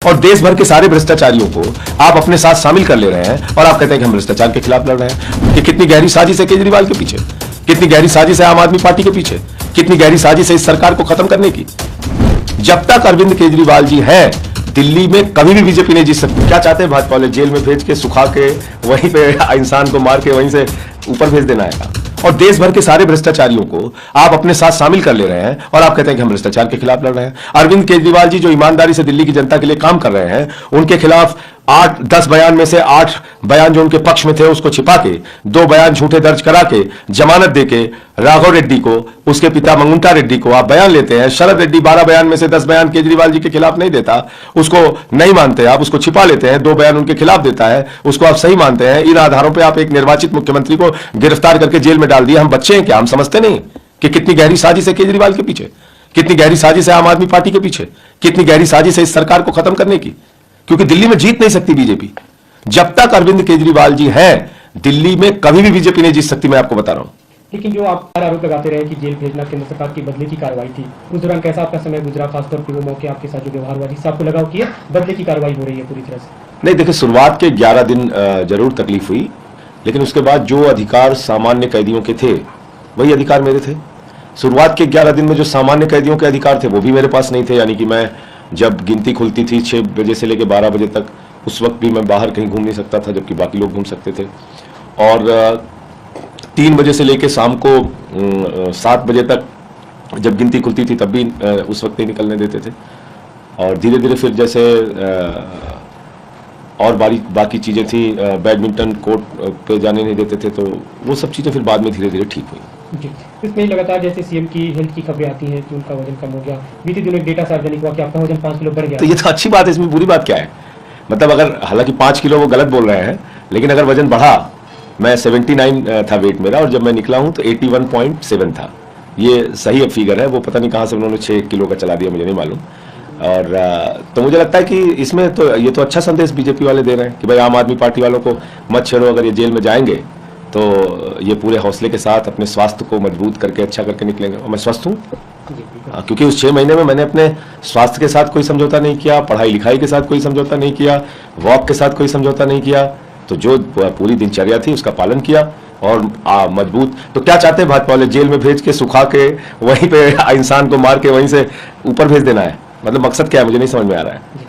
और देश भर के सारे भ्रष्टाचारियों को आप अपने साथ शामिल कर ले रहे हैं और आप कहते हैं कि हम भ्रष्टाचार के खिलाफ लड़ रहे हैं। कि कितनी गहरी साजिश है केजरीवाल के पीछे, कितनी गहरी साजिश है आम आदमी पार्टी के पीछे, कितनी गहरी साजिश है इस सरकार को खत्म करने की। जब तक अरविंद केजरीवाल जी हैं दिल्ली में कभी भी बीजेपी नहीं जीत सकती। क्या चाहते हैं भाजपा वाले? जेल में भेज के सुखा के वहीं पे इंसान को मार के वहीं से ऊपर भेज देना है। और देश भर के सारे भ्रष्टाचारियों को आप अपने साथ शामिल कर ले रहे हैं और आप कहते हैं कि हम भ्रष्टाचार के खिलाफ लड़ रहे हैं। अरविंद केजरीवाल जी जो ईमानदारी से दिल्ली की जनता के लिए काम कर रहे हैं, उनके खिलाफ 8-10 बयान में से 8 बयान जो उनके पक्ष में थे उसको छिपा के 2 बयान झूठे दर्ज करा के जमानत देके राघव रेड्डी को, उसके पिता मंगुंटा रेड्डी को आप बयान लेते हैं। शरद रेड्डी 12 बयान में से 10 बयान केजरीवाल जी के खिलाफ नहीं देता, उसको नहीं मानते आप, उसको छिपा लेते हैं। 2 बयान उनके खिलाफ देता है, उसको आप सही मानते हैं। इन आधारों पर आप एक निर्वाचित मुख्यमंत्री को गिरफ्तार करके जेल में डाल दिया। हम बच्चे हैं क्या? हम समझते नहीं कि कितनी गहरी साजिश है केजरीवाल के पीछे, कितनी गहरी साजिश है आम आदमी पार्टी के पीछे, कितनी गहरी साजिश है इस सरकार को खत्म करने की। क्योंकि दिल्ली में जीत नहीं सकती बीजेपी। जब तक अरविंद केजरीवाल जी हैं दिल्ली में कभी भी बीजेपी नहीं जीत सकती, मैं आपको बता रहा हूं। लेकिन जो आप आरोप लगाते रहे कि जेल भेजना केंद्र सरकार की बदले की कार्रवाई थी, उस दौरान कैसा आपका समय गुजरा? खासतौर पर वो मौके आपके साथ जो व्यवहार हुआ जिससे आपको लगा कि बदले की कार्रवाई हो रही है पूरी तरह से? नहीं, देखिए, शुरुआत के 11 दिन जरूर तकलीफ हुई, लेकिन उसके बाद जो अधिकार सामान्य कैदियों के थे वही अधिकार मेरे थे। शुरुआत के 11 दिन में जो सामान्य कैदियों के अधिकार थे वो भी मेरे पास नहीं थे। यानी कि मैं जब गिनती खुलती थी 6 बजे से लेकर 12 बजे तक, उस वक्त भी मैं बाहर कहीं घूम नहीं सकता था, जबकि बाकी लोग घूम सकते थे। और 3 बजे से लेकर शाम को 7 बजे तक जब गिनती खुलती थी तब भी उस वक्त नहीं निकलने देते थे। और धीरे धीरे फिर जैसे और बाकी चीज़ें थी, बैडमिंटन कोर्ट पे जाने नहीं देते थे, तो वो सब चीज़ें फिर बाद में धीरे धीरे ठीक हुई। जी, इसमें लगातार जैसे सीएम की हेल्थ की खबरें आती हैं कि उनका वजन कम हो गया। बीते दिनों एक डेटा सार्वजनिक हुआ कि आपका वजन 5 किलो बढ़ गया। तो ये तो अच्छी बात है, इसमें बुरी बात क्या है? मतलब अगर, हालांकि 5 किलो वो गलत बोल रहे हैं, लेकिन अगर वजन बढ़ा, मैं 79 था वेट मेरा, और जब मैं निकला हूं तो 81.7 था। ये सही फिगर है, वो पता नहीं कहाँ से उन्होंने 6 किलो का चला दिया, मुझे नहीं मालूम। और तो मुझे लगता है कि इसमें तो ये तो अच्छा संदेश बीजेपी वाले दे रहे हैं कि भाई आम आदमी पार्टी वालों को मत छेड़ो। अगर ये जेल में जाएंगे तो ये पूरे हौसले के साथ अपने स्वास्थ्य को मजबूत करके अच्छा करके निकलेंगे। और मैं स्वस्थ हूँ, क्योंकि उस 6 महीने में मैंने अपने स्वास्थ्य के साथ कोई समझौता नहीं किया, पढ़ाई लिखाई के साथ कोई समझौता नहीं किया, वॉक के साथ कोई समझौता नहीं किया। तो जो पूरी दिनचर्या थी उसका पालन किया और मजबूत। तो क्या चाहते हैं भाजपा वाले? जेल में भेज के सुखा के वहीं पे इंसान को मार के वहीं से ऊपर भेज देना है? मतलब मकसद क्या है, मुझे नहीं समझ में आ रहा है।